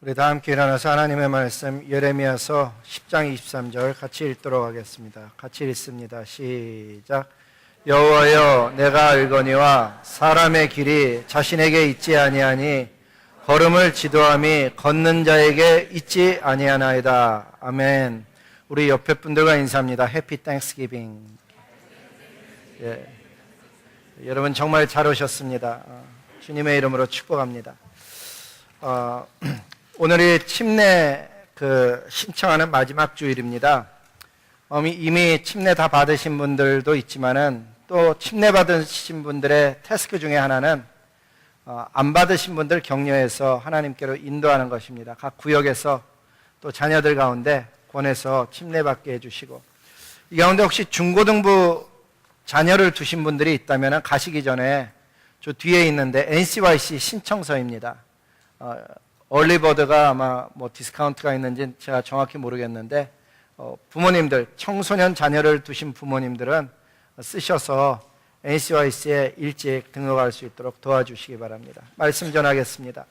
우리 다 함께 일어나서 하나님의 말씀 예레미야서 10장 23절 같이 읽도록 하겠습니다. 같이 읽습니다. 시작. 여호와여, 내가 알거니와 사람의 길이 자신에게 있지 아니하니 걸음을 지도함이 걷는 자에게 있지 아니하나이다. 아멘. 우리 옆에 분들과 인사합니다. 해피 땡스기빙. 예. 여러분 정말 잘 오셨습니다. 주님의 이름으로 축복합니다. 오늘이 침례 신청하는 마지막 주일입니다. 이미 침례 다 받으신 분들도 있지만은 또 침례 받으신 분들의 태스크 중에 하나는 안 받으신 분들 격려해서 하나님께로 인도하는 것입니다. 각 구역에서 또 자녀들 가운데 권해서 침례 받게 해주시고, 이 가운데 혹시 중고등부 자녀를 두신 분들이 있다면 가시기 전에 저 뒤에 있는데 NCYC 신청서입니다. 얼리버드가 아마 디스카운트가 있는지 제가 정확히 모르겠는데 부모님들, 청소년 자녀를 두신 부모님들은 쓰셔서 NCYC에 일찍 등록할 수 있도록 도와주시기 바랍니다. 말씀 전하겠습니다.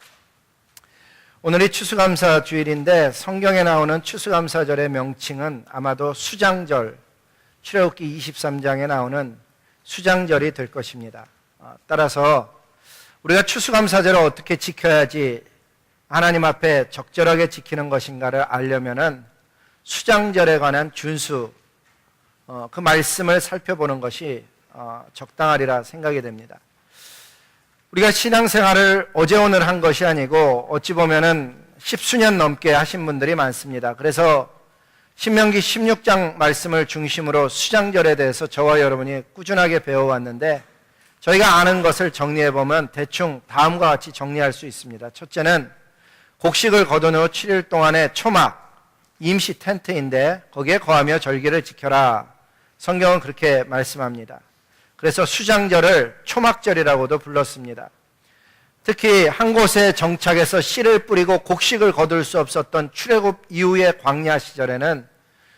오늘이 추수감사 주일인데 성경에 나오는 추수감사절의 명칭은 아마도 수장절, 출애굽기 23장에 나오는 수장절이 될 것입니다. 따라서 우리가 추수감사절을 어떻게 지켜야지 하나님 앞에 적절하게 지키는 것인가를 알려면은 수장절에 관한 준수, 그 말씀을 살펴보는 것이 적당하리라 생각이 됩니다. 우리가 신앙생활을 어제 오늘 한 것이 아니고 어찌 보면은 10수년 넘게 하신 분들이 많습니다. 그래서 신명기 16장 말씀을 중심으로 수장절에 대해서 저와 여러분이 꾸준하게 배워왔는데, 저희가 아는 것을 정리해보면 대충 다음과 같이 정리할 수 있습니다. 첫째는 곡식을 거둔 후 7일 동안의 초막, 임시 텐트인데 거기에 거하며 절기를 지켜라. 성경은 그렇게 말씀합니다. 그래서 수장절을 초막절이라고도 불렀습니다. 특히 한 곳에 정착해서 씨를 뿌리고 곡식을 거둘 수 없었던 출애굽 이후의 광야 시절에는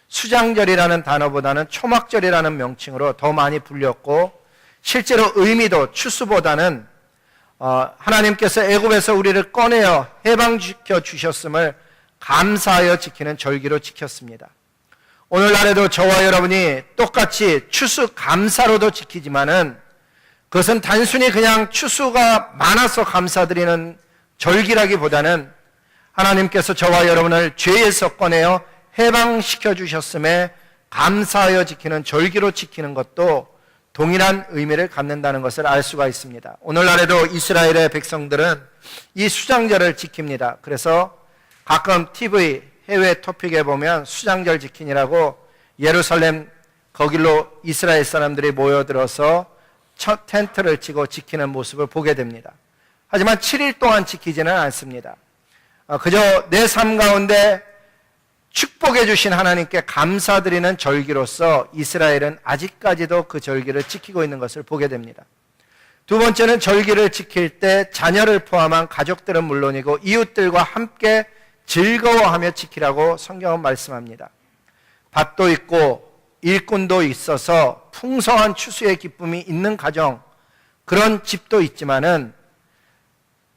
수장절이라는 단어보다는 초막절이라는 명칭으로 더 많이 불렸고, 실제로 의미도 추수보다는 하나님께서 애굽에서 우리를 꺼내어 해방시켜 주셨음을 감사하여 지키는 절기로 지켰습니다. 오늘날에도 저와 여러분이 똑같이 추수 감사로도 지키지만은 그것은 단순히 그냥 추수가 많아서 감사드리는 절기라기보다는 하나님께서 저와 여러분을 죄에서 꺼내어 해방시켜 주셨음에 감사하여 지키는 절기로 지키는 것도 동일한 의미를 갖는다는 것을 알 수가 있습니다. 오늘날에도 이스라엘의 백성들은 이 수장절을 지킵니다. 그래서 가끔 TV 해외 토픽에 보면 수장절 지키느라고 예루살렘 거길로 이스라엘 사람들이 모여들어서 첫 텐트를 치고 지키는 모습을 보게 됩니다. 하지만 7일 동안 지키지는 않습니다. 그저 내 삶 가운데 축복해 주신 하나님께 감사드리는 절기로서 이스라엘은 아직까지도 그 절기를 지키고 있는 것을 보게 됩니다. 두 번째는 절기를 지킬 때 자녀를 포함한 가족들은 물론이고 이웃들과 함께 즐거워하며 지키라고 성경은 말씀합니다. 밭도 있고 일꾼도 있어서 풍성한 추수의 기쁨이 있는 가정, 그런 집도 있지만은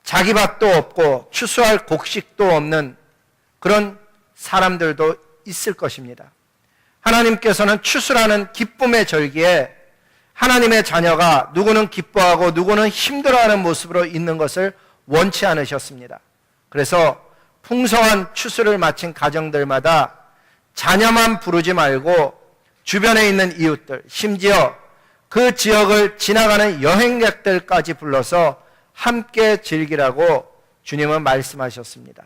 자기 밭도 없고 추수할 곡식도 없는 그런 사람들도 있을 것입니다. 하나님께서는 추수라는 기쁨의 절기에 하나님의 자녀가 누구는 기뻐하고 누구는 힘들어하는 모습으로 있는 것을 원치 않으셨습니다. 그래서 풍성한 추수를 마친 가정들마다 자녀만 부르지 말고 주변에 있는 이웃들, 심지어 그 지역을 지나가는 여행객들까지 불러서 함께 즐기라고 주님은 말씀하셨습니다.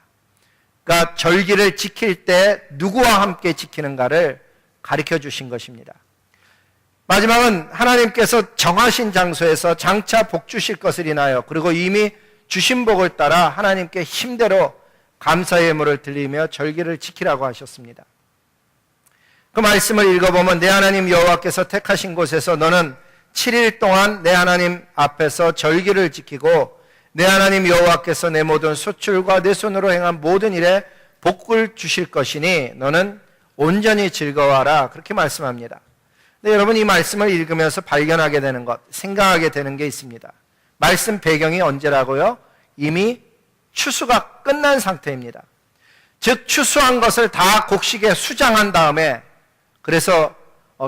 그러니까 절기를 지킬 때 누구와 함께 지키는가를 가르쳐 주신 것입니다. 마지막은 하나님께서 정하신 장소에서 장차 복 주실 것을 인하여, 그리고 이미 주신 복을 따라 하나님께 힘대로 감사의 예물을 드리며 절기를 지키라고 하셨습니다. 그 말씀을 읽어보면 내 하나님 여호와께서 택하신 곳에서 너는 7일 동안 내 하나님 앞에서 절기를 지키고 내 하나님 여호와께서 내 모든 소출과 내 손으로 행한 모든 일에 복을 주실 것이니 너는 온전히 즐거워하라, 그렇게 말씀합니다. 근데 여러분, 이 말씀을 읽으면서 발견하게 되는 것, 생각하게 되는 게 있습니다. 말씀 배경이 언제라고요? 이미 추수가 끝난 상태입니다. 즉 추수한 것을 다 곡식에 수장한 다음에, 그래서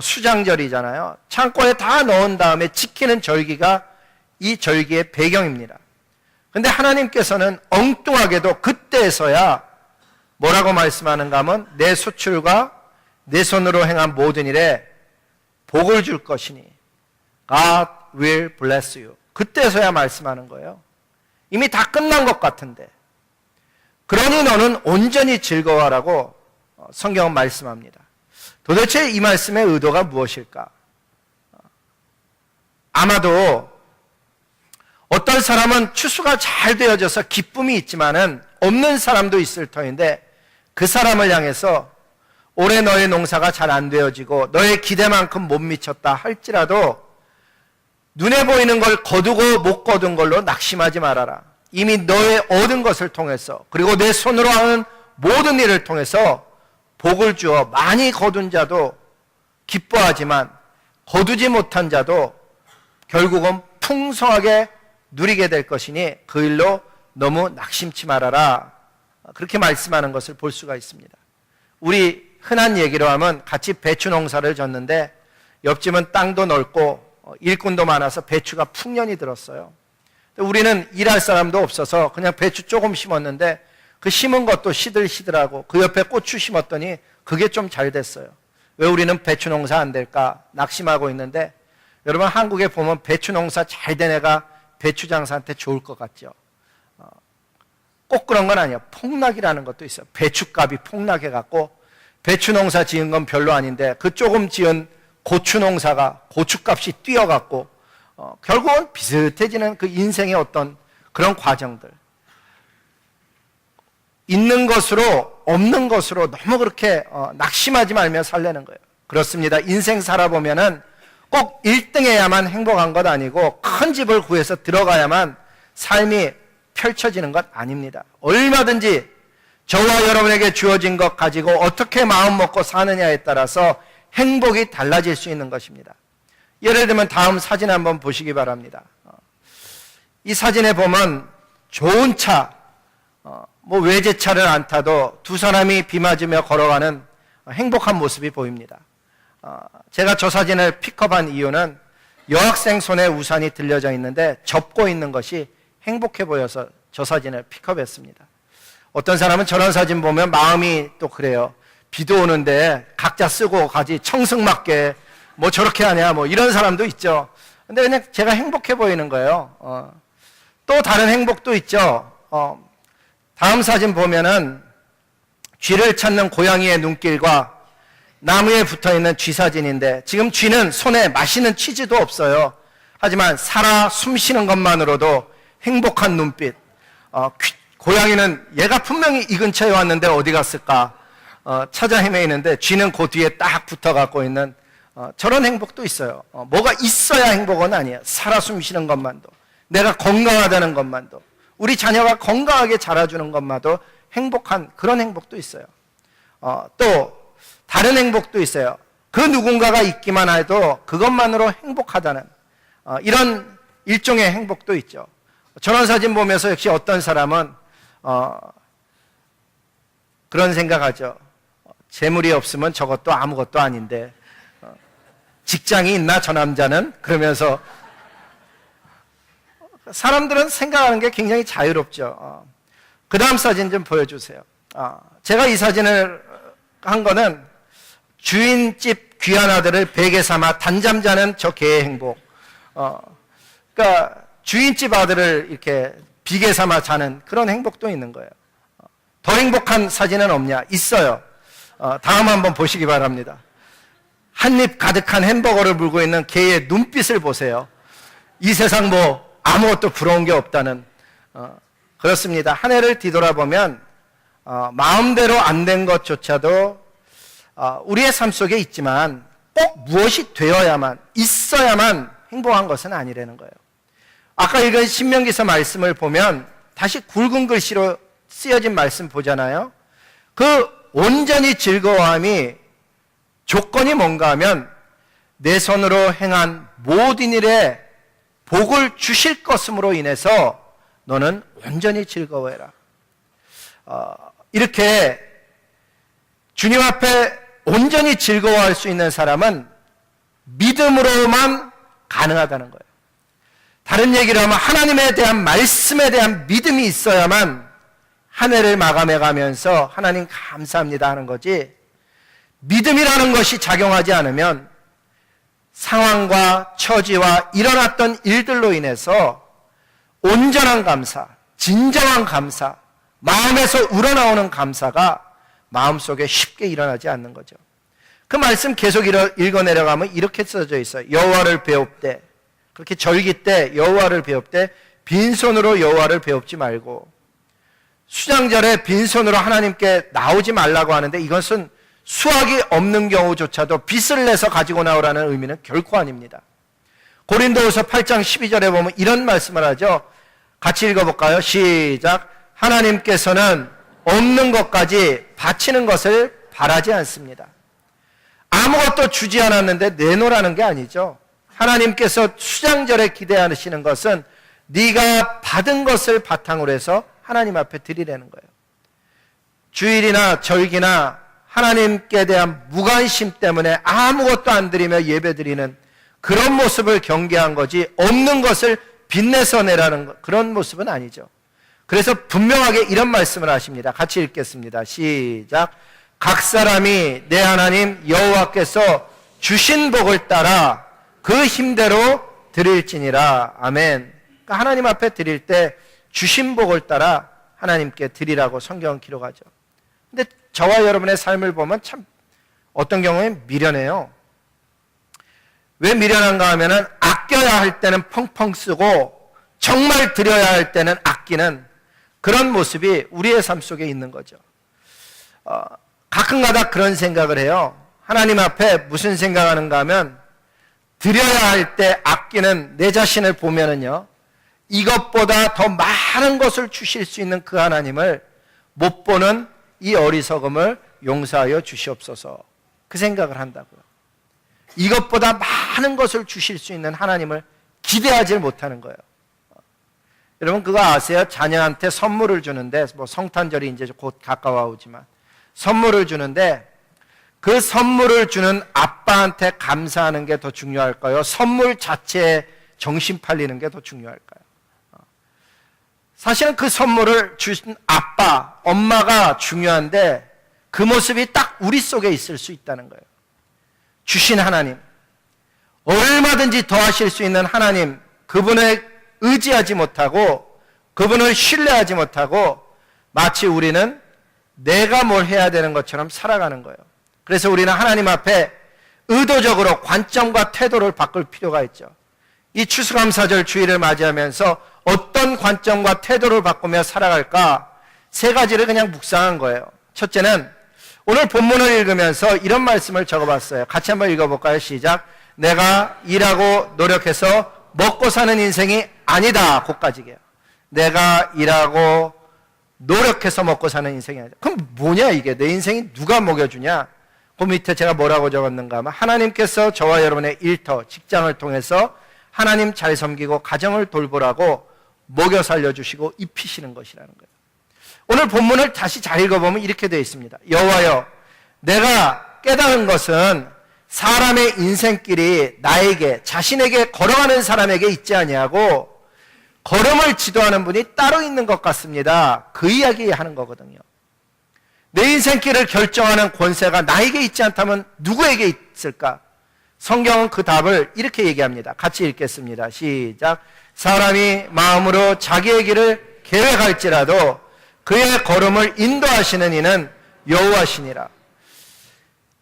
수장절이잖아요. 창고에 다 넣은 다음에 지키는 절기가 이 절기의 배경입니다. 근데 하나님께서는 엉뚱하게도 그때에서야 뭐라고 말씀하는가 하면 내 수출과 내 손으로 행한 모든 일에 복을 줄 것이니 God will bless you. 그때서야 말씀하는 거예요. 이미 다 끝난 것 같은데. 그러니 너는 온전히 즐거워라고 성경은 말씀합니다. 도대체 이 말씀의 의도가 무엇일까? 아마도 어떤 사람은 추수가 잘 되어져서 기쁨이 있지만은 없는 사람도 있을 터인데, 그 사람을 향해서 올해 너의 농사가 잘 안 되어지고 너의 기대만큼 못 미쳤다 할지라도 눈에 보이는 걸 거두고 못 거둔 걸로 낙심하지 말아라. 이미 너의 얻은 것을 통해서, 그리고 내 손으로 하는 모든 일을 통해서 복을 주어 많이 거둔 자도 기뻐하지만 거두지 못한 자도 결국은 풍성하게 누리게 될 것이니 그 일로 너무 낙심치 말아라. 그렇게 말씀하는 것을 볼 수가 있습니다. 우리 흔한 얘기로 하면 같이 배추 농사를 졌는데 옆집은 땅도 넓고 일꾼도 많아서 배추가 풍년이 들었어요. 우리는 일할 사람도 없어서 그냥 배추 조금 심었는데 그 심은 것도 시들시들하고 그 옆에 고추 심었더니 그게 좀 잘 됐어요. 왜 우리는 배추 농사 안 될까 낙심하고 있는데, 여러분 한국에 보면 배추 농사 잘 된 애가 배추 장사한테 좋을 것 같죠. 꼭 그런 건 아니에요. 폭락이라는 것도 있어요. 배추값이 폭락해갖고 배추 농사 지은 건 별로 아닌데 그 조금 지은 고추 농사가 고추값이 뛰어갖고 결국은 비슷해지는 그 인생의 어떤 그런 과정들. 있는 것으로 없는 것으로 너무 그렇게 낙심하지 말며 살려는 거예요. 그렇습니다. 인생 살아보면은 꼭 1등해야만 행복한 것 아니고 큰 집을 구해서 들어가야만 삶이 펼쳐지는 것 아닙니다. 얼마든지 저와 여러분에게 주어진 것 가지고 어떻게 마음 먹고 사느냐에 따라서 행복이 달라질 수 있는 것입니다. 예를 들면 다음 사진 한번 보시기 바랍니다. 이 사진에 보면 좋은 차, 외제차를 안 타도 두 사람이 비 맞으며 걸어가는 행복한 모습이 보입니다. 제가 저 사진을 픽업한 이유는 여학생 손에 우산이 들려져 있는데 접고 있는 것이 행복해 보여서 저 사진을 픽업했습니다. 어떤 사람은 저런 사진 보면 마음이 또 그래요. 비도 오는데 각자 쓰고 가지 청승맞게 뭐 저렇게 하냐 뭐 이런 사람도 있죠. 근데 그냥 제가 행복해 보이는 거예요. 또 다른 행복도 있죠. 다음 사진 보면은 쥐를 찾는 고양이의 눈길과 나무에 붙어있는 쥐 사진인데, 지금 쥐는 손에 맛있는 치즈도 없어요. 하지만 살아 숨쉬는 것만으로도 행복한 눈빛. 고양이는 얘가 분명히 이 근처에 왔는데 어디 갔을까 찾아 헤매이는데 쥐는 그 뒤에 딱 붙어갖고 있는 저런 행복도 있어요. 뭐가 있어야 행복은 아니에요. 살아 숨쉬는 것만도, 내가 건강하다는 것만도, 우리 자녀가 건강하게 자라주는 것만도 행복한 그런 행복도 있어요. 또 다른 행복도 있어요. 그 누군가가 있기만 해도 그것만으로 행복하다는 이런 일종의 행복도 있죠. 저런 사진 보면서 역시 어떤 사람은 그런 생각하죠. 재물이 없으면 저것도 아무것도 아닌데 직장이 있나 저 남자는? 그러면서 사람들은 생각하는 게 굉장히 자유롭죠. 그 다음 사진 좀 보여주세요. 제가 이 사진을 한 거는 주인집 귀한 아들을 베개 삼아 단잠 자는 저 개의 행복. 그러니까 주인집 아들을 이렇게 비계 삼아 자는 그런 행복도 있는 거예요. 더 행복한 사진은 없냐? 있어요. 다음 한번 보시기 바랍니다. 한입 가득한 햄버거를 물고 있는 개의 눈빛을 보세요. 이 세상 뭐 아무것도 부러운 게 없다는. 그렇습니다. 한 해를 뒤돌아보면 마음대로 안 된 것조차도 우리의 삶 속에 있지만 꼭 무엇이 되어야만, 있어야만 행복한 것은 아니라는 거예요. 아까 읽은 신명기서 말씀을 보면 다시 굵은 글씨로 쓰여진 말씀 보잖아요. 그 온전히 즐거워함이 조건이 뭔가 하면 내 손으로 행한 모든 일에 복을 주실 것으로 인해서 너는 온전히 즐거워해라. 이렇게 주님 앞에 온전히 즐거워할 수 있는 사람은 믿음으로만 가능하다는 거예요. 다른 얘기를 하면 하나님에 대한 말씀에 대한 믿음이 있어야만 한 해를 마감해 가면서 하나님 감사합니다 하는 거지, 믿음이라는 것이 작용하지 않으면 상황과 처지와 일어났던 일들로 인해서 온전한 감사, 진정한 감사, 마음에서 우러나오는 감사가 마음속에 쉽게 일어나지 않는 거죠. 그 말씀 계속 읽어 내려가면 이렇게 써져 있어요. 여호와를 배웁되, 그렇게 절기 때 여호와를 배웁되 빈손으로 여호와를 배웁지 말고. 수장절에 빈손으로 하나님께 나오지 말라고 하는데 이것은 수확이 없는 경우조차도 빚을 내서 가지고 나오라는 의미는 결코 아닙니다. 고린도후서 8장 12절에 보면 이런 말씀을 하죠. 같이 읽어볼까요? 시작. 하나님께서는 없는 것까지 바치는 것을 바라지 않습니다. 아무것도 주지 않았는데 내놓으라는 게 아니죠. 하나님께서 수장절에 기대하시는 것은 네가 받은 것을 바탕으로 해서 하나님 앞에 드리라는 거예요. 주일이나 절기나 하나님께 대한 무관심 때문에 아무것도 안 드리며 예배 드리는 그런 모습을 경계한 거지, 없는 것을 빚내서 내라는 그런 모습은 아니죠. 그래서 분명하게 이런 말씀을 하십니다. 같이 읽겠습니다. 시작. 각 사람이 내 하나님 여호와께서 주신 복을 따라 그 힘대로 드릴지니라. 아멘. 그러니까 하나님 앞에 드릴 때 주신 복을 따라 하나님께 드리라고 성경은 기록하죠. 근데 저와 여러분의 삶을 보면 참 어떤 경우에 미련해요. 왜 미련한가 하면은 아껴야 할 때는 펑펑 쓰고 정말 드려야 할 때는 아끼는 그런 모습이 우리의 삶 속에 있는 거죠. 가끔가다 그런 생각을 해요. 하나님 앞에 무슨 생각하는가 하면 드려야 할 때 아끼는 내 자신을 보면은요, 이것보다 더 많은 것을 주실 수 있는 그 하나님을 못 보는 이 어리석음을 용서하여 주시옵소서. 그 생각을 한다고요. 이것보다 많은 것을 주실 수 있는 하나님을 기대하지 못하는 거예요. 여러분 그거 아세요? 자녀한테 선물을 주는데, 뭐 성탄절이 이제 곧 가까워 오지만 선물을 주는데 그 선물을 주는 아빠한테 감사하는 게 더 중요할까요? 선물 자체에 정신 팔리는 게 더 중요할까요? 사실은 그 선물을 주신 아빠, 엄마가 중요한데 그 모습이 딱 우리 속에 있을 수 있다는 거예요. 주신 하나님, 얼마든지 더 하실 수 있는 하나님, 그분을 의지하지 못하고 그분을 신뢰하지 못하고 마치 우리는 내가 뭘 해야 되는 것처럼 살아가는 거예요. 그래서 우리는 하나님 앞에 의도적으로 관점과 태도를 바꿀 필요가 있죠. 이 추수감사절 주일을 맞이하면서 어떤 관점과 태도를 바꾸며 살아갈까? 세 가지를 그냥 묵상한 거예요. 첫째는 오늘 본문을 읽으면서 이런 말씀을 적어봤어요. 같이 한번 읽어볼까요? 시작. 내가 일하고 노력해서 먹고 사는 인생이 아니다. 고까지게요. 내가 일하고 노력해서 먹고 사는 인생이 아니다. 그럼 뭐냐 이게? 내 인생이 누가 먹여주냐? 그 밑에 제가 뭐라고 적었는가 하면 하나님께서 저와 여러분의 일터, 직장을 통해서 하나님 잘 섬기고 가정을 돌보라고 먹여 살려주시고 입히시는 것이라는 거예요. 오늘 본문을 다시 잘 읽어보면 이렇게 되어 있습니다. 여호와여, 내가 깨달은 것은 사람의 인생길이 나에게, 자신에게 걸어가는 사람에게 있지 아니하고 걸음을 지도하는 분이 따로 있는 것 같습니다. 그 이야기 하는 거거든요. 내 인생길을 결정하는 권세가 나에게 있지 않다면 누구에게 있을까? 성경은 그 답을 이렇게 얘기합니다. 같이 읽겠습니다. 시작. 사람이 마음으로 자기의 길을 계획할지라도 그의 걸음을 인도하시는 이는 여호와시니라.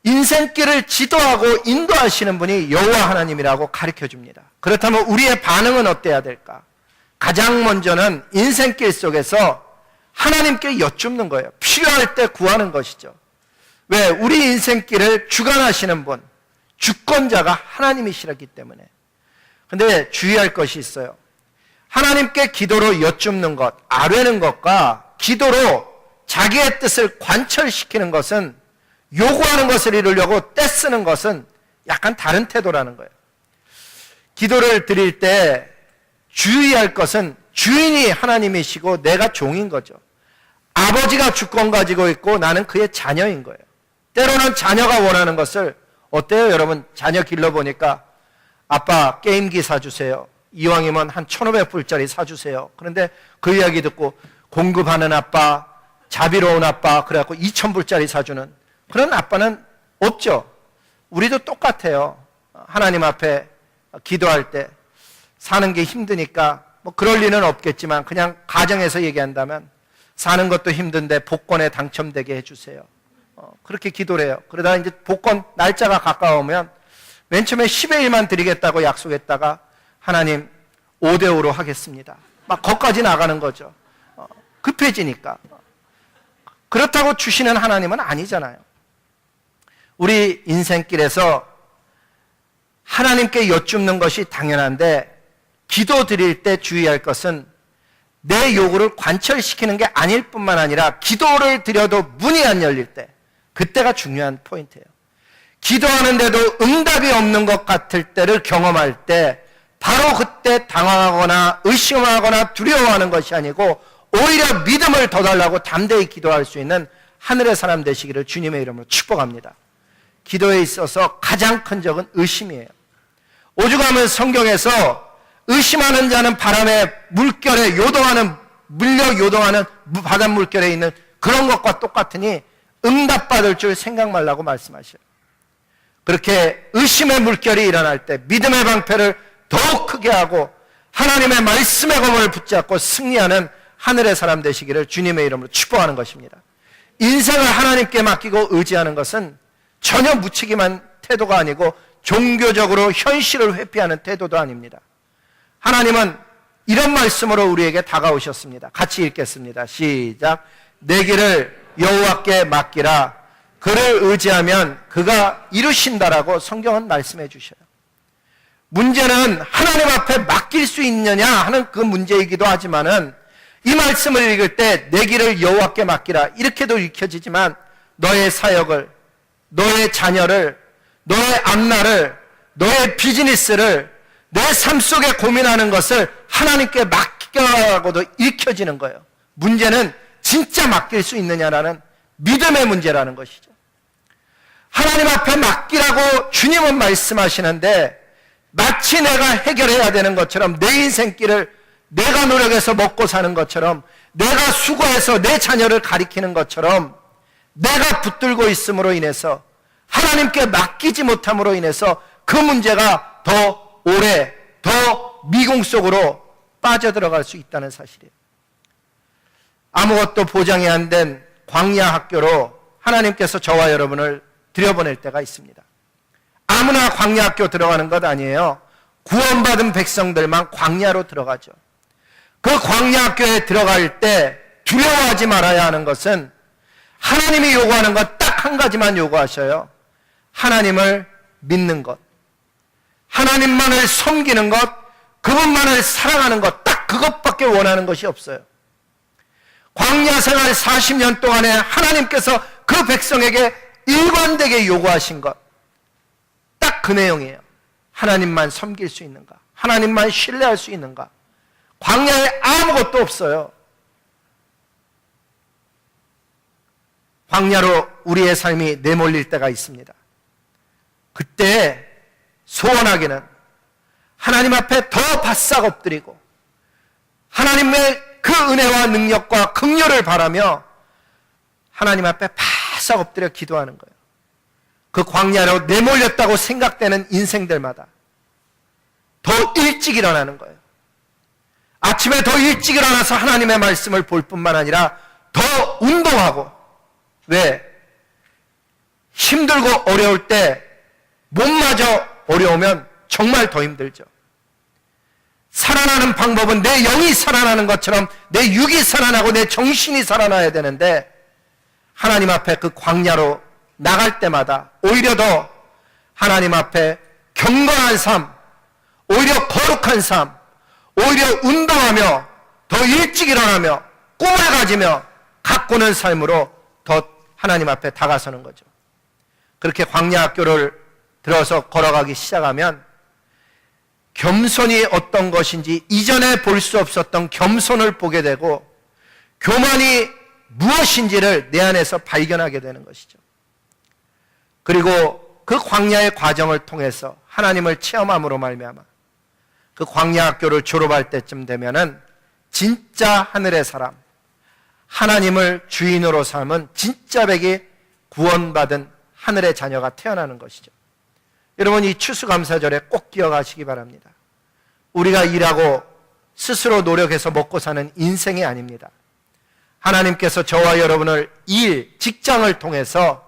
인생길을 지도하고 인도하시는 분이 여호와 하나님이라고 가르쳐줍니다. 그렇다면 우리의 반응은 어때야 될까? 가장 먼저는 인생길 속에서 하나님께 여쭙는 거예요. 필요할 때 구하는 것이죠. 왜? 우리 인생길을 주관하시는 분, 주권자가 하나님이시라기 때문에. 근데 주의할 것이 있어요. 하나님께 기도로 여쭙는 것, 아뢰는 것과 기도로 자기의 뜻을 관철시키는 것은, 요구하는 것을 이루려고 떼쓰는 것은 약간 다른 태도라는 거예요. 기도를 드릴 때 주의할 것은 주인이 하나님이시고 내가 종인 거죠. 아버지가 주권 가지고 있고 나는 그의 자녀인 거예요. 때로는 자녀가 원하는 것을, 어때요 여러분? 자녀 길러보니까 아빠 게임기 사주세요. 이왕이면 한 1,500불짜리 사주세요. 그런데 그 이야기 듣고 공급하는 아빠, 자비로운 아빠, 그래갖고 2,000불짜리 사주는 그런 아빠는 없죠. 우리도 똑같아요. 하나님 앞에 기도할 때 사는 게 힘드니까 뭐 그럴 리는 없겠지만 그냥 가정에서 얘기한다면 사는 것도 힘든데 복권에 당첨되게 해주세요. 그렇게 기도를 해요. 그러다가 이제 복권 날짜가 가까우면 맨 처음에 10의 1만 드리겠다고 약속했다가 하나님 5대 5로 하겠습니다. 막 거기까지 나가는 거죠. 급해지니까. 그렇다고 주시는 하나님은 아니잖아요. 우리 인생길에서 하나님께 여쭙는 것이 당연한데 기도 드릴 때 주의할 것은 내 요구를 관철시키는 게 아닐 뿐만 아니라 기도를 드려도 문이 안 열릴 때, 그때가 중요한 포인트예요. 기도하는데도 응답이 없는 것 같을 때를 경험할 때 바로 그때 당황하거나 의심하거나 두려워하는 것이 아니고 오히려 믿음을 더 달라고 담대히 기도할 수 있는 하늘의 사람 되시기를 주님의 이름으로 축복합니다. 기도에 있어서 가장 큰 적은 의심이에요. 오죽하면 성경에서 의심하는 자는 바람의 물결에 요동하는, 물려 요동하는 바닷 물결에 있는 그런 것과 똑같으니 응답받을 줄 생각 말라고 말씀하셔요. 그렇게 의심의 물결이 일어날 때 믿음의 방패를 더욱 크게 하고 하나님의 말씀의 검을 붙잡고 승리하는 하늘의 사람 되시기를 주님의 이름으로 축복하는 것입니다. 인생을 하나님께 맡기고 의지하는 것은 전혀 무책임한 태도가 아니고 종교적으로 현실을 회피하는 태도도 아닙니다. 하나님은 이런 말씀으로 우리에게 다가오셨습니다. 같이 읽겠습니다. 시작. 내 길을 여호와께 맡기라. 그를 의지하면 그가 이루신다라고 성경은 말씀해 주셔요. 문제는 하나님 앞에 맡길 수 있느냐 하는 그 문제이기도 하지만은 이 말씀을 읽을 때 내 길을 여호와께 맡기라 이렇게도 읽혀지지만 너의 사역을, 너의 자녀를, 너의 앞날을, 너의 비즈니스를, 내 삶 속에 고민하는 것을 하나님께 맡겨라고도 읽혀지는 거예요. 문제는 진짜 맡길 수 있느냐라는 믿음의 문제라는 것이죠. 하나님 앞에 맡기라고 주님은 말씀하시는데 마치 내가 해결해야 되는 것처럼, 내 인생길을 내가 노력해서 먹고 사는 것처럼, 내가 수고해서 내 자녀를 가리키는 것처럼 내가 붙들고 있음으로 인해서, 하나님께 맡기지 못함으로 인해서 그 문제가 더 오래, 더 미궁 속으로 빠져들어갈 수 있다는 사실이에요. 아무것도 보장이 안 된 광야 학교로 하나님께서 저와 여러분을 들여보낼 때가 있습니다. 아무나 광야 학교 들어가는 것 아니에요. 구원받은 백성들만 광야로 들어가죠. 그 광야 학교에 들어갈 때 두려워하지 말아야 하는 것은 하나님이 요구하는 것 딱 한 가지만 요구하셔요. 하나님을 믿는 것, 하나님만을 섬기는 것, 그분만을 사랑하는 것, 딱 그것밖에 원하는 것이 없어요. 광야 생활 40년 동안에 하나님께서 그 백성에게 일관되게 요구하신 것, 딱 그 내용이에요. 하나님만 섬길 수 있는가? 하나님만 신뢰할 수 있는가? 광야에 아무것도 없어요. 광야로 우리의 삶이 내몰릴 때가 있습니다. 그때 소원하기는 하나님 앞에 더 바싹 엎드리고 하나님의 그 은혜와 능력과 긍휼을 바라며 하나님 앞에 바싹 엎드려 기도하는 거예요. 그 광야로 내몰렸다고 생각되는 인생들마다 더 일찍 일어나는 거예요. 아침에 더 일찍 일어나서 하나님의 말씀을 볼 뿐만 아니라 더 운동하고, 왜? 힘들고 어려울 때 몸마저 어려우면 정말 더 힘들죠. 살아나는 방법은 내 영이 살아나는 것처럼 내 육이 살아나고 내 정신이 살아나야 되는데, 하나님 앞에 그 광야로 나갈 때마다 오히려 더 하나님 앞에 경건한 삶, 오히려 거룩한 삶, 오히려 운동하며 더 일찍 일어나며 꿈을 가지며 가꾸는 삶으로 더 하나님 앞에 다가서는 거죠. 그렇게 광야 학교를 들어서 걸어가기 시작하면 겸손이 어떤 것인지 이전에 볼 수 없었던 겸손을 보게 되고, 교만이 무엇인지를 내 안에서 발견하게 되는 것이죠. 그리고 그 광야의 과정을 통해서 하나님을 체험함으로 말미암아 그 광야 학교를 졸업할 때쯤 되면은 진짜 하늘의 사람, 하나님을 주인으로 삼은 진짜 백이 구원받은 하늘의 자녀가 태어나는 것이죠. 여러분, 이 추수감사절에 꼭 기억하시기 바랍니다. 우리가 일하고 스스로 노력해서 먹고 사는 인생이 아닙니다. 하나님께서 저와 여러분을 직장을 통해서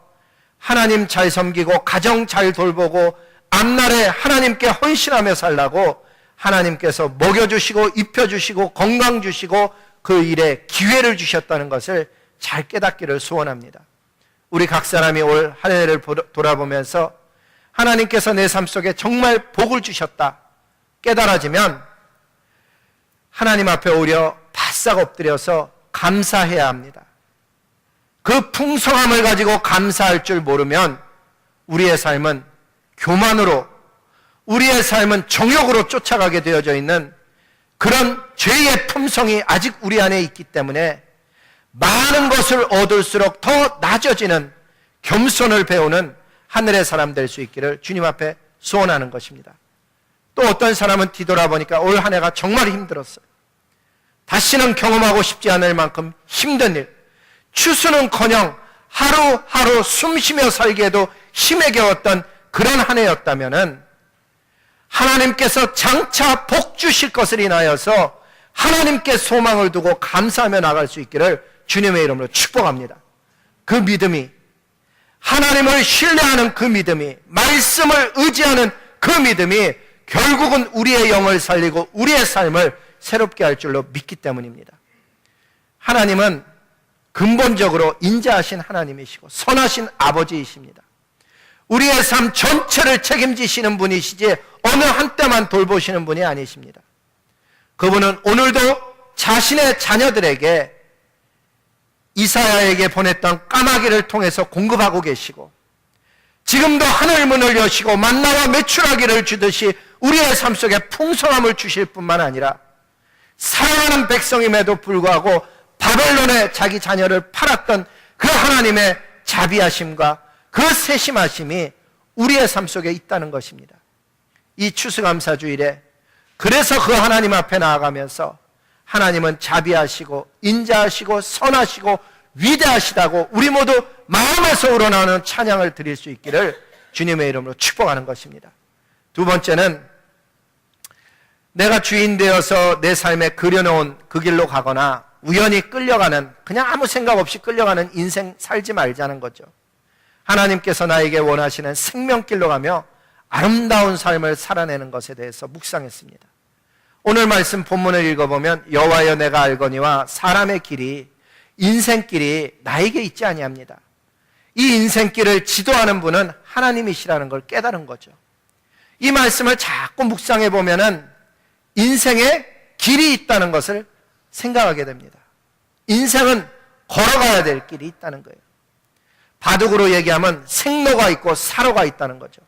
하나님 잘 섬기고 가정 잘 돌보고 앞날에 하나님께 헌신하며 살라고 하나님께서 먹여주시고 입혀주시고 건강 주시고 그 일에 기회를 주셨다는 것을 잘 깨닫기를 소원합니다. 우리 각 사람이 올 한 해를 돌아보면서 하나님께서 내 삶 속에 정말 복을 주셨다 깨달아지면 하나님 앞에 오려 바싹 엎드려서 감사해야 합니다. 그 풍성함을 가지고 감사할 줄 모르면 우리의 삶은 교만으로, 우리의 삶은 정욕으로 쫓아가게 되어져 있는 그런 죄의 품성이 아직 우리 안에 있기 때문에 많은 것을 얻을수록 더 낮아지는 겸손을 배우는 하늘의 사람 될 수 있기를 주님 앞에 소원하는 것입니다. 또 어떤 사람은 뒤돌아보니까 올 한 해가 정말 힘들었어요. 다시는 경험하고 싶지 않을 만큼 힘든 일, 추수는커녕 하루하루 숨쉬며 살기에도 힘에 겨웠던 그런 한 해였다면은 하나님께서 장차 복 주실 것을 인하여서 하나님께 소망을 두고 감사하며 나갈 수 있기를 주님의 이름으로 축복합니다. 그 믿음이, 하나님을 신뢰하는 그 믿음이, 말씀을 의지하는 그 믿음이 결국은 우리의 영을 살리고 우리의 삶을 새롭게 할 줄로 믿기 때문입니다. 하나님은 근본적으로 인자하신 하나님이시고 선하신 아버지이십니다. 우리의 삶 전체를 책임지시는 분이시지 어느 한때만 돌보시는 분이 아니십니다. 그분은 오늘도 자신의 자녀들에게 이사야에게 보냈던 까마귀를 통해서 공급하고 계시고 지금도 하늘 문을 여시고 만나와 메추라기를 주듯이 우리의 삶 속에 풍성함을 주실 뿐만 아니라 사랑하는 백성임에도 불구하고 바벨론에 자기 자녀를 팔았던 그 하나님의 자비하심과 그 세심하심이 우리의 삶 속에 있다는 것입니다. 이 추수감사주일에 그래서 그 하나님 앞에 나아가면서 하나님은 자비하시고 인자하시고 선하시고 위대하시다고 우리 모두 마음에서 우러나오는 찬양을 드릴 수 있기를 주님의 이름으로 축복하는 것입니다. 두 번째는 내가 주인 되어서 내 삶에 그려놓은 그 길로 가거나 우연히 끌려가는, 그냥 아무 생각 없이 끌려가는 인생 살지 말자는 거죠. 하나님께서 나에게 원하시는 생명길로 가며 아름다운 삶을 살아내는 것에 대해서 묵상했습니다. 오늘 말씀 본문을 읽어보면 여호와여 내가 알거니와 사람의 길이, 인생길이 나에게 있지 아니합니다. 이 인생길을 지도하는 분은 하나님이시라는 걸 깨달은 거죠. 이 말씀을 자꾸 묵상해 보면은 인생에 길이 있다는 것을 생각하게 됩니다. 인생은 걸어가야 될 길이 있다는 거예요. 바둑으로 얘기하면 생로가 있고 사로가 있다는 거죠.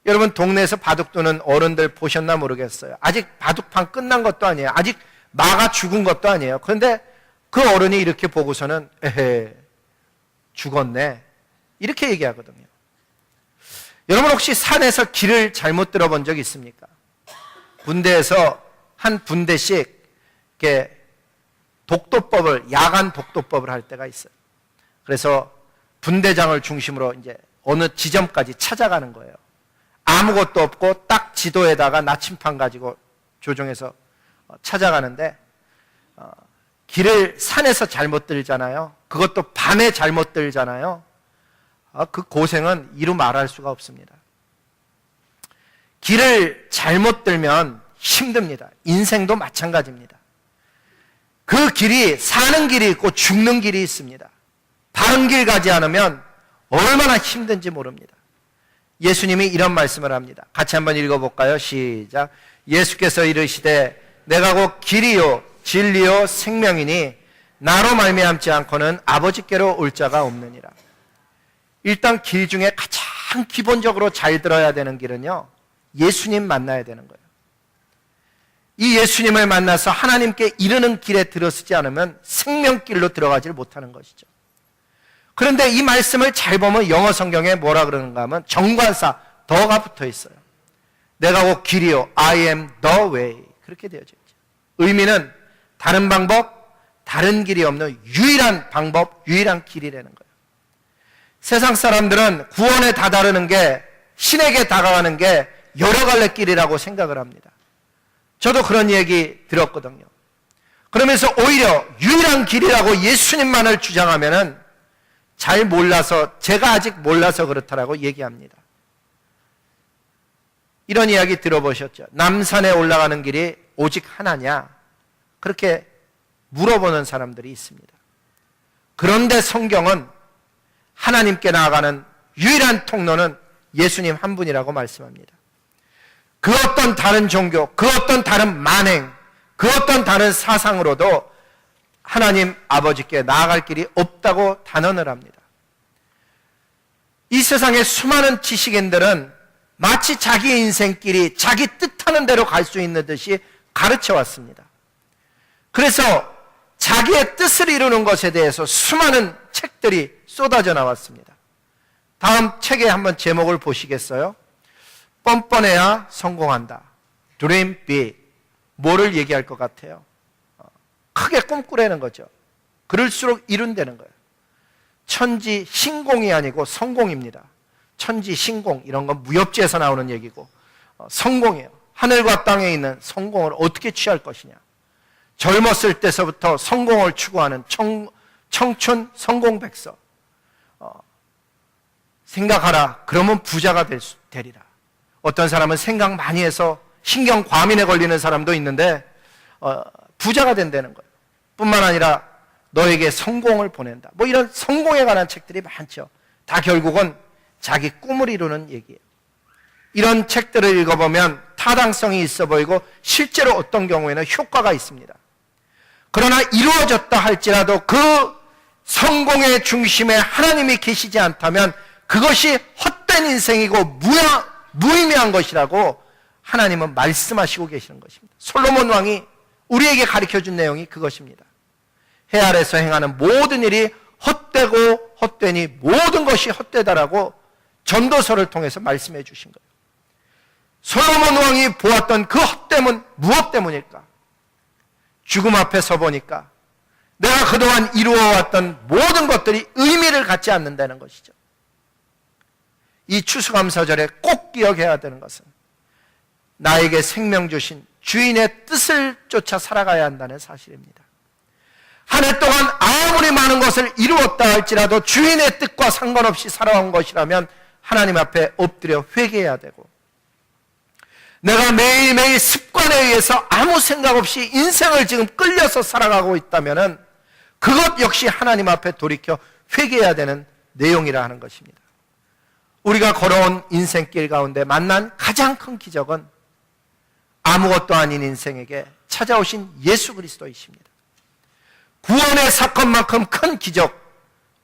여러분, 동네에서 바둑 두는 어른들 보셨나 모르겠어요. 아직 바둑판 끝난 것도 아니에요. 아직 마가 죽은 것도 아니에요. 그런데 그 어른이 이렇게 보고서는 에헤, 죽었네, 이렇게 얘기하거든요. 여러분, 혹시 산에서 길을 잘못 들어본 적 있습니까? 군대에서 한 분대씩 이렇게 독도법을, 야간 독도법을 할 때가 있어요. 그래서 분대장을 중심으로 이제 어느 지점까지 찾아가는 거예요. 아무것도 없고 딱 지도에다가 나침판 가지고 조종해서 찾아가는데 길을 산에서 잘못 들잖아요. 그것도 밤에 잘못 들잖아요. 그 고생은 이루 말할 수가 없습니다. 길을 잘못 들면 힘듭니다. 인생도 마찬가지입니다. 그 길이 사는 길이 있고 죽는 길이 있습니다. 바른 길 가지 않으면 얼마나 힘든지 모릅니다. 예수님이 이런 말씀을 합니다. 같이 한번 읽어볼까요? 시작. 예수께서 이르시되 내가 곧 길이요 진리요 생명이니 나로 말미암지 않고는 아버지께로 올 자가 없느니라. 일단 길 중에 가장 기본적으로 잘 들어야 되는 길은요, 예수님 만나야 되는 거예요. 이 예수님을 만나서 하나님께 이르는 길에 들어서지 않으면 생명길로 들어가질 못하는 것이죠. 그런데 이 말씀을 잘 보면 영어 성경에 뭐라 그러는가 하면 정관사 더가 붙어 있어요. 내가 곧 길이요 I am the way 그렇게 되어져 있죠. 의미는 다른 방법, 다른 길이 없는 유일한 방법, 유일한 길이라는 거예요. 세상 사람들은 구원에 다다르는 게, 신에게 다가가는 게 여러 갈래 길이라고 생각을 합니다. 저도 그런 얘기 들었거든요. 그러면서 오히려 유일한 길이라고 예수님만을 주장하면은 잘 몰라서, 제가 아직 몰라서 그렇다라고 얘기합니다. 이런 이야기 들어보셨죠? 남산에 올라가는 길이 오직 하나냐? 그렇게 물어보는 사람들이 있습니다. 그런데 성경은 하나님께 나아가는 유일한 통로는 예수님 한 분이라고 말씀합니다. 그 어떤 다른 종교, 그 어떤 다른 만행, 그 어떤 다른 사상으로도 하나님 아버지께 나아갈 길이 없다고 단언을 합니다. 이 세상의 수많은 지식인들은 마치 자기 인생길이 자기 뜻하는 대로 갈 수 있는 듯이 가르쳐 왔습니다. 그래서 자기의 뜻을 이루는 것에 대해서 수많은 책들이 쏟아져 나왔습니다. 다음 책의 한번 제목을 보시겠어요? 뻔뻔해야 성공한다. Dream big. 뭐를 얘기할 것 같아요? 크게 꿈꾸라는 거죠. 그럴수록 이룬다는 거예요. 천지 신공이 아니고 성공입니다. 천지 신공 이런 건 무협지에서 나오는 얘기고 성공이에요. 하늘과 땅에 있는 성공을 어떻게 취할 것이냐. 젊었을 때서부터 성공을 추구하는 청춘 성공백서. 생각하라. 그러면 부자가 되리라. 어떤 사람은 생각 많이 해서 신경 과민에 걸리는 사람도 있는데 부자가 된다는 거예요. 뿐만 아니라 너에게 성공을 보낸다. 뭐 이런 성공에 관한 책들이 많죠. 다 결국은 자기 꿈을 이루는 얘기예요. 이런 책들을 읽어보면 타당성이 있어 보이고 실제로 어떤 경우에는 효과가 있습니다. 그러나 이루어졌다 할지라도 그 성공의 중심에 하나님이 계시지 않다면 그것이 헛된 인생이고 무의미한 것이라고 하나님은 말씀하시고 계시는 것입니다. 솔로몬 왕이 우리에게 가르쳐준 내용이 그것입니다. 해 아래서 행하는 모든 일이 헛되고 헛되니 모든 것이 헛되다라고 전도서를 통해서 말씀해 주신 거예요. 솔로몬 왕이 보았던 그 헛됨은 무엇 때문일까? 죽음 앞에 서 보니까 내가 그동안 이루어왔던 모든 것들이 의미를 갖지 않는다는 것이죠. 이 추수감사절에 꼭 기억해야 되는 것은 나에게 생명 주신 주인의 뜻을 쫓아 살아가야 한다는 사실입니다. 한 해 동안 아무리 많은 것을 이루었다 할지라도 주인의 뜻과 상관없이 살아온 것이라면 하나님 앞에 엎드려 회개해야 되고, 내가 매일매일 습관에 의해서 아무 생각 없이 인생을 지금 끌려서 살아가고 있다면 그것 역시 하나님 앞에 돌이켜 회개해야 되는 내용이라 하는 것입니다. 우리가 걸어온 인생길 가운데 만난 가장 큰 기적은 아무것도 아닌 인생에게 찾아오신 예수 그리스도이십니다. 구원의 사건만큼 큰 기적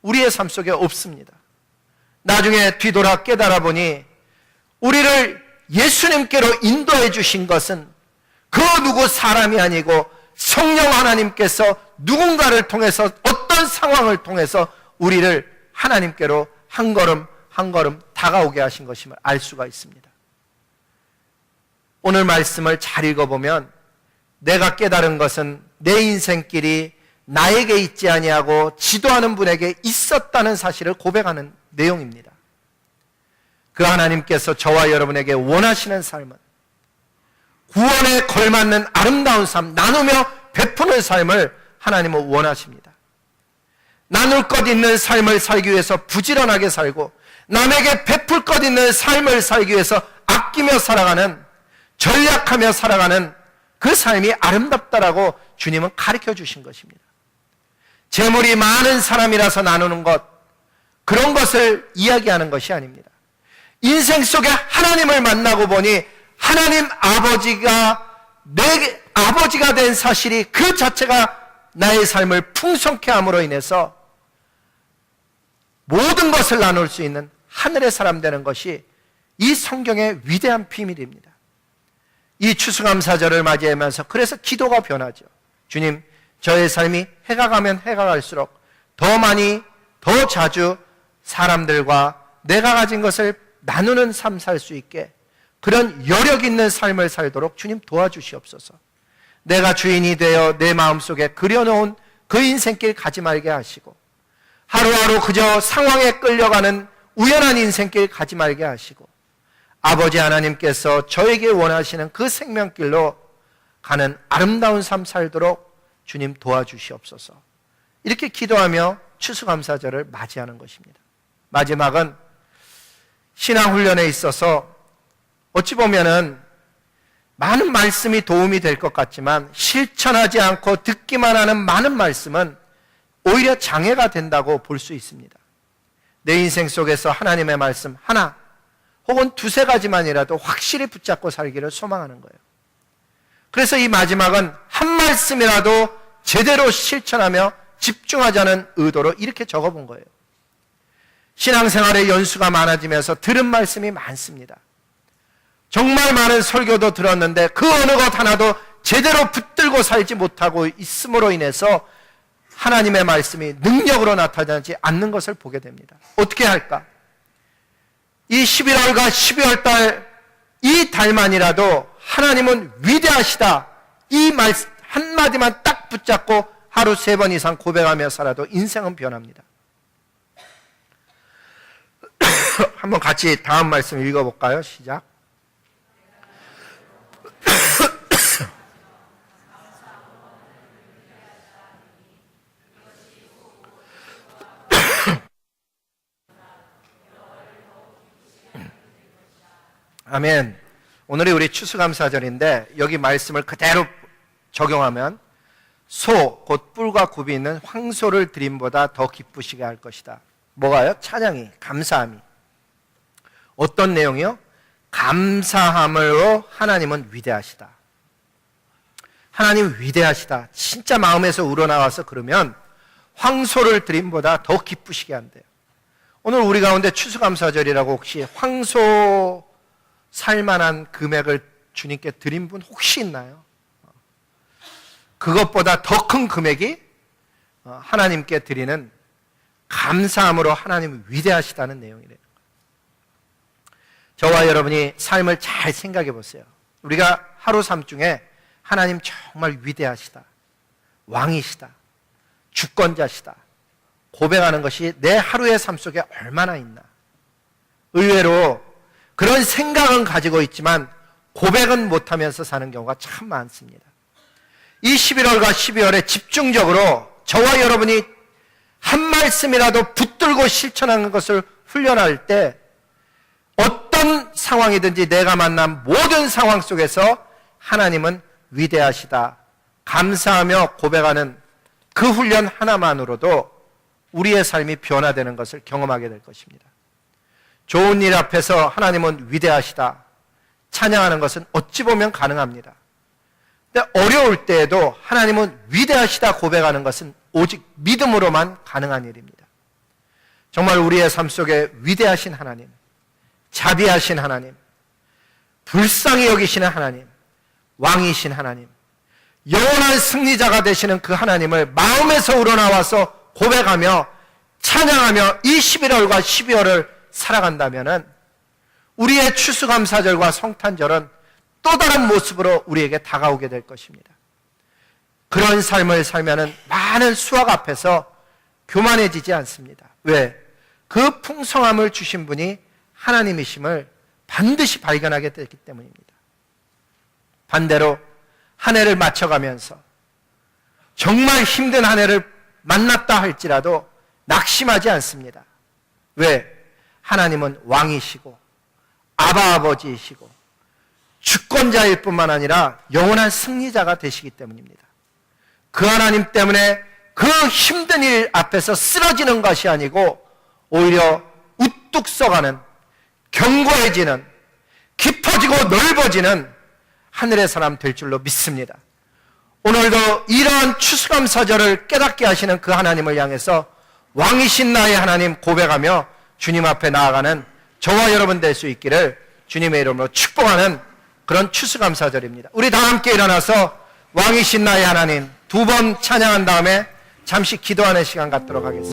우리의 삶 속에 없습니다. 나중에 뒤돌아 깨달아 보니 우리를 예수님께로 인도해 주신 것은 그 누구 사람이 아니고 성령 하나님께서 누군가를 통해서 어떤 상황을 통해서 우리를 하나님께로 한 걸음 한 걸음 다가오게 하신 것임을 알 수가 있습니다. 오늘 말씀을 잘 읽어보면 내가 깨달은 것은 내 인생길이 나에게 있지 아니하고 지도하는 분에게 있었다는 사실을 고백하는 내용입니다. 그 하나님께서 저와 여러분에게 원하시는 삶은 구원에 걸맞는 아름다운 삶, 나누며 베푸는 삶을 하나님은 원하십니다. 나눌 것 있는 삶을 살기 위해서 부지런하게 살고 남에게 베풀 것 있는 삶을 살기 위해서 아끼며 살아가는, 전략하며 살아가는 그 삶이 아름답다라고 주님은 가르쳐 주신 것입니다. 재물이 많은 사람이라서 나누는 것, 그런 것을 이야기하는 것이 아닙니다. 인생 속에 하나님을 만나고 보니 하나님 아버지가 내 아버지가 된 사실이 그 자체가 나의 삶을 풍성케 함으로 인해서 모든 것을 나눌 수 있는 하늘의 사람 되는 것이 이 성경의 위대한 비밀입니다. 이 추수감사절을 맞이하면서 그래서 기도가 변하죠. 주님, 저의 삶이 해가 가면 해가 갈수록 더 많이, 더 자주 사람들과 내가 가진 것을 나누는 삶 살 수 있게 그런 여력 있는 삶을 살도록 주님 도와주시옵소서. 내가 주인이 되어 내 마음속에 그려놓은 그 인생길 가지 말게 하시고 하루하루 그저 상황에 끌려가는 우연한 인생길 가지 말게 하시고 아버지 하나님께서 저에게 원하시는 그 생명길로 가는 아름다운 삶 살도록 주님 도와주시옵소서. 이렇게 기도하며 추수감사절을 맞이하는 것입니다. 마지막은 신앙훈련에 있어서 어찌 보면은 많은 말씀이 도움이 될 것 같지만 실천하지 않고 듣기만 하는 많은 말씀은 오히려 장애가 된다고 볼 수 있습니다. 내 인생 속에서 하나님의 말씀 하나 혹은 두세 가지만이라도 확실히 붙잡고 살기를 소망하는 거예요. 그래서 이 마지막은 한 말씀이라도 제대로 실천하며 집중하자는 의도로 이렇게 적어본 거예요. 신앙생활의 연수가 많아지면서 들은 말씀이 많습니다. 정말 많은 설교도 들었는데 그 어느 것 하나도 제대로 붙들고 살지 못하고 있음으로 인해서 하나님의 말씀이 능력으로 나타나지 않는 것을 보게 됩니다. 어떻게 할까? 이 11월과 12월 달, 이 달만이라도 하나님은 위대하시다. 이 말 한마디만 딱 붙잡고 하루 3번 이상 고백하며 살아도 인생은 변합니다. 한번 같이 다음 말씀 읽어볼까요? 시작. 아멘. 오늘이 우리 추수감사절인데 여기 말씀을 그대로 적용하면 소, 곧 뿔과 굽이 있는 황소를 드림보다 더 기쁘시게 할 것이다. 뭐가요? 찬양이, 감사함이. 어떤 내용이요? 감사함으로 하나님은 위대하시다. 하나님 위대하시다. 진짜 마음에서 우러나와서 그러면 황소를 드림보다 더 기쁘시게 한대요. 오늘 우리 가운데 추수감사절이라고 혹시 황소 살만한 금액을 주님께 드린 분 혹시 있나요? 그것보다 더 큰 금액이 하나님께 드리는 감사함으로 하나님이 위대하시다는 내용이래요. 저와 여러분이 삶을 잘 생각해 보세요. 우리가 하루 삶 중에 하나님 정말 위대하시다, 왕이시다, 주권자시다 고백하는 것이 내 하루의 삶 속에 얼마나 있나. 의외로 그런 생각은 가지고 있지만 고백은 못하면서 사는 경우가 참 많습니다. 이 11월과 12월에 집중적으로 저와 여러분이 한 말씀이라도 붙들고 실천하는 것을 훈련할 때 어떤 상황이든지 내가 만난 모든 상황 속에서 하나님은 위대하시다, 감사하며 고백하는 그 훈련 하나만으로도 우리의 삶이 변화되는 것을 경험하게 될 것입니다. 좋은 일 앞에서 하나님은 위대하시다 찬양하는 것은 어찌 보면 가능합니다. 근데 어려울 때에도 하나님은 위대하시다 고백하는 것은 오직 믿음으로만 가능한 일입니다. 정말 우리의 삶 속에 위대하신 하나님, 자비하신 하나님, 불쌍히 여기시는 하나님, 왕이신 하나님, 영원한 승리자가 되시는 그 하나님을 마음에서 우러나와서 고백하며 찬양하며 이 11월과 12월을 살아간다면 우리의 추수감사절과 성탄절은 또 다른 모습으로 우리에게 다가오게 될 것입니다. 그런 삶을 살면 많은 수확 앞에서 교만해지지 않습니다. 왜? 그 풍성함을 주신 분이 하나님이심을 반드시 발견하게 되기 때문입니다. 반대로 한 해를 맞춰가면서 정말 힘든 한 해를 만났다 할지라도 낙심하지 않습니다. 왜? 하나님은 왕이시고 아바 아버지이시고 주권자일 뿐만 아니라 영원한 승리자가 되시기 때문입니다. 그 하나님 때문에 그 힘든 일 앞에서 쓰러지는 것이 아니고 오히려 우뚝 서가는, 견고해지는, 깊어지고 넓어지는 하늘의 사람 될 줄로 믿습니다. 오늘도 이러한 추수감사절을 깨닫게 하시는 그 하나님을 향해서 왕이신 나의 하나님 고백하며 주님 앞에 나아가는 저와 여러분 될 수 있기를 주님의 이름으로 축복하는 그런 추수감사절입니다. 우리 다 함께 일어나서 왕이신 나의 하나님 두 번 찬양한 다음에 잠시 기도하는 시간 갖도록 하겠습니다.